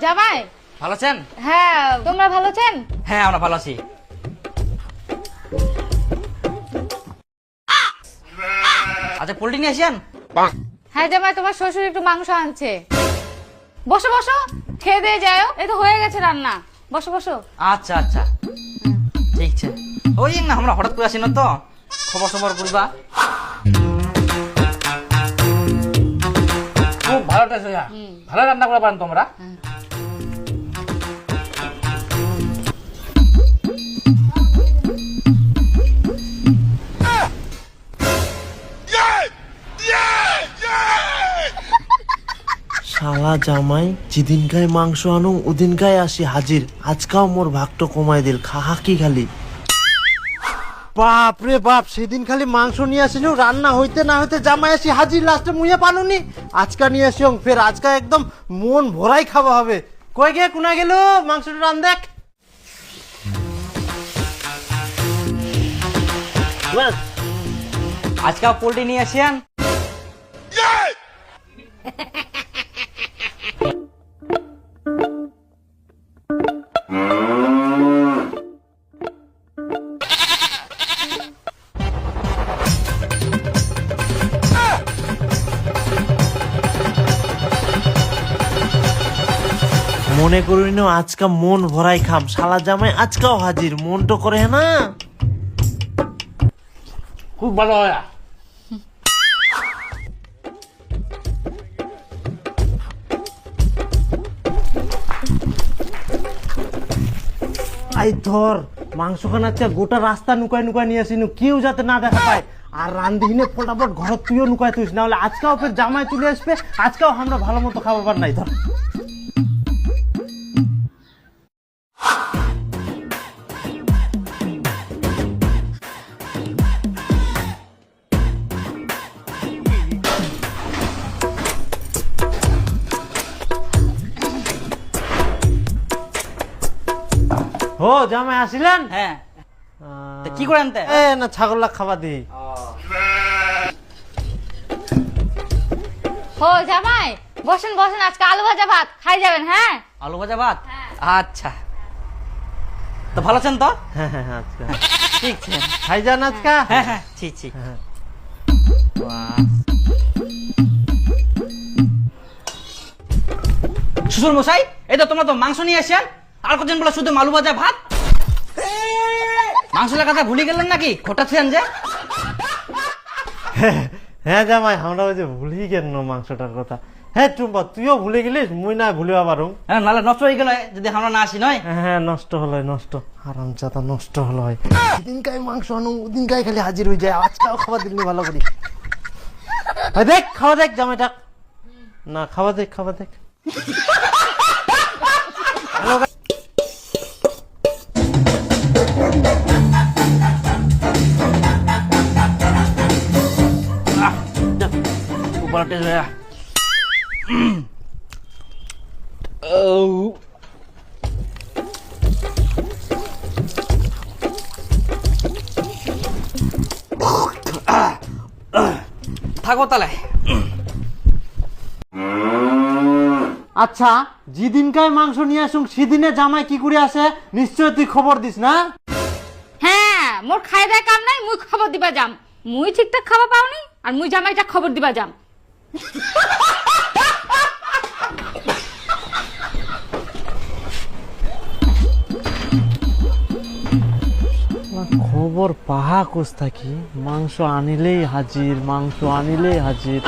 জামাই ভালো আছেন? হ্যাঁ, তোমরা ভালো আছেন? হ্যাঁ আমরা ভালো আছি। আচ্ছা পোল্ট্রি নিয়ে আসেন। হ্যাঁ জামাই, তোমার শ্বশুর একটু মাংস আনছে। বসো বসো, খেয়ে দিয়ে যাও। এই তো হয়ে গেছে রান্না, বসো বসো। আচ্ছা আচ্ছা ঠিক আছে। ওই না আমরা হঠাৎ করে আসি না তো, খবর সবর করবা। খুব ভালো টেস্ট হইয়া, ভালো রান্না করে পারেন তোমরা। শালা জামাই যেদিনকায় মাংস আনো ওদিনকায় আসি হাজির। আজকাও মোর ভাগটো কমাই দিল, খাহা কি খালি। বাপ রে বাপ, সেদিন খালি মাংস নিয়ে আসিল, রান্না হইতে না হইতে জামাই আসি হাজির, লাস্টে মুইয়া পানুনি। আজকা নিয়ে আসি ফের আজকা একদম মন ভরাই খাওয়া হবে। কই গে কোনা গেল মাংসটা রান দেখ। আজকে পোল্ট্রি নিয়ে আসেন। মনে করি না আজকা মন ভরাই খাম, শালা জামাই আজকাও হাজির, মন তো করে না। খুব ভালো হইয়া। আই ধর মাংস খান আজকে গোটা রাস্তা নুকায় নুকায় নিয়ে আসিনু, কেউ যাতে না দেখা পায়। আর রান্ধিনে ফটাফট ঘর তুইও নুকায় তুইস, না হলে আজকাও ফের জামাই চলে আসবে, আজকাও আমরা ভালো মতো খাবার নাই। ধর ও জামাই আসিলেন? হ্যাঁ তা কি করেন তে? এ না ছাগল খাবার দিই। ও জামাই বসেন বসেন, আজকে আলু ভাজা ভাত খাই যাবেন। হ্যাঁ আলু ভাজা ভাত। আচ্ছা তো ভালো আছেন তো? হ্যাঁ হ্যাঁ আজকা ঠিক আছে। খাই যান আজকা। হ্যাঁ হ্যাঁ ঠিক ঠিক। শ্বশুর মশাই, এই তো তোমরা তো মাংস নিয়ে আসেন, আর কজন বলে শুধু আলু ভাজা ভাত। মাংসের কথা ভুলে গেলেন নাকি? খোটাচ্ছেন যে। হ্যাঁ জামাই, আমরা ওই যে ভুলি গেল মাংসটার কথা। হ্যাঁ টুম্পা, তুইও ভুলে গেলিস, মুই না ভুলিবা পারুম। হ্যাঁ নাহলে নষ্ট হয়ে গেল যদি আমরা না আসি নয়। হ্যাঁ নষ্ট হলো, নষ্ট হারামজাদা নষ্ট হলো। যেদিনকাই মাংস আনো ওদিনকাই খালি হাজির হয়ে যায়, আজকাও খাবার দিলি ভালো করি। দেখ খাওয়া দেখ জামাইটা, না খাওয়া দেখ খাওয়া দেখ। থাকো তাহলে। আচ্ছা যেদিনকাই মাংস নিয়ে আসুন সেদিনে জামাই কি করে আসে, নিশ্চয় তুই খবর দিস না? হ্যাঁ, মোর খাই দেয় কাম নাই, মুই খবর দিবা যাম। মুই ঠিকঠাক খাবার পাওনি আর মুই জামাইটা খবর দিবা যাম। খবর পাহা কোস থাকি, মাংস আনিলেই হাজির, মাংস আনিলেই হাজির।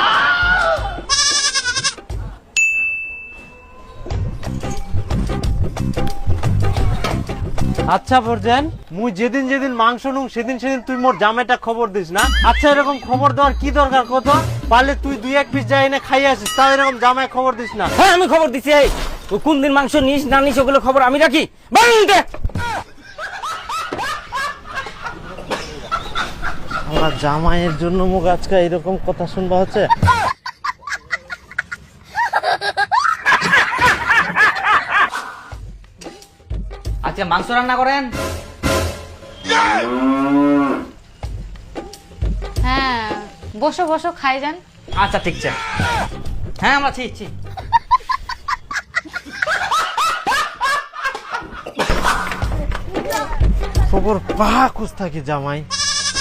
আচ্ছা বরজান, মুই যেদিন যেদিন মাংস নুং সেদিন সেদিন তুই মোর জামাইটা খবর দিস না? আচ্ছা এরকম খবর দেওয়ার কি দরকার কত? পারলে তুই দুই এক পিস যাই এনে খাই আসিস, তাও এরকম জামাই খবর দিস না। হ্যাঁ আমি খবর দিচ্ছি। কোন দিন মাংস নিস না নিস ওগুলো খবর আমি রাখি। আমার জামাইয়ের জন্য মুখ আজকে এরকম কথা শুনবা হচ্ছে। আজকে মাংস রান্না করেন? হ্যাঁ বসো বসো, খাই যান। আচ্ছা ঠিক আছে। হ্যাঁ আমরা ঠিক ঠিক। খবর পাহা খুঁজ থাকি জামাই,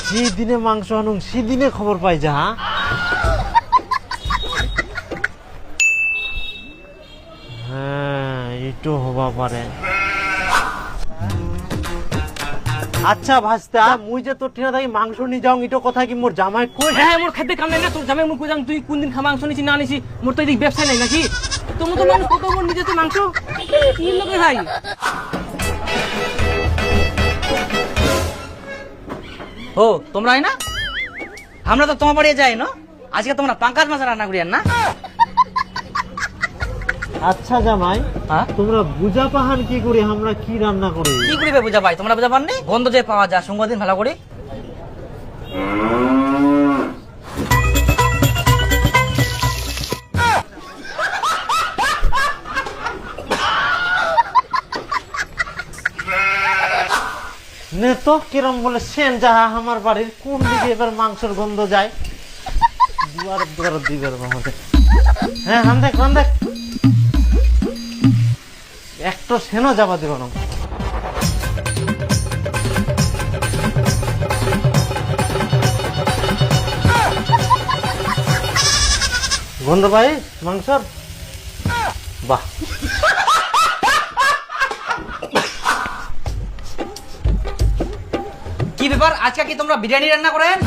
সেই দিনে মাংস আনুন সেদিনে খবর পাই যা। হ্যাঁ এটো হবা পারে। আচ্ছা ভাস্তা, মুই যে তোর ঠিনা থাকি মাংস নিয়ে যাও, এটো কথা কি মোর জামাই কই? হ্যাঁ মোর খাদ্যে কাম নাই না, তোর জামাই মুখ কইলাম তুই কোন দিন মাংস নিছি না নিছি, মোর তো এদিক ব্যবসা নাই নাকি? তোমার তো মানুষ কত মোর নিজে তো মাংস কি লোকে ভাই। ও তোমরা না, আমরা তো তোমার বাড়ি যাই না, আজকে তোমরা পাঙ্কাজ মাছ রান্না করিয়ান না? আচ্ছা জামাই, হ্যাঁ তোমরা বুঝা পাহান কি করি, আমরা কি রান্না করি? কি করিবে বুঝা ভাই, তোমরা বুঝা পাননি? গন্ধ যে পাওয়া যায় সঙ্গ দিন ভালো করে। নে তো কিরম বলে সেন যাহা আমার বাড়ির কোন দিকে এবার মাংসের গন্ধ যায়। দুয়ার দুয়ার দিবের আমাদের। হ্যাঁ রান দেখ রান দেখ, একটু সেনও যাবা দিব না। গন্ধ পাই মাংসর, বাহ। কি ব্যাপার, আজকে কি তোমরা বিরিয়ানি রান্না করেন?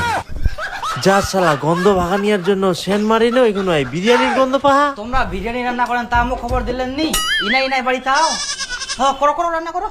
যা শালা গন্ধ ভাগানিয়ার জন্য সেন মারিল এগুলো বিরিয়ানির গন্ধ পাহা। তোমরা বিরিয়ানি রান্না করেন তা আমাকে খবর দিলেন নি? ইনাই ইনাই বাড়ি তাও। হ্যাঁ করো করো রান্না করো।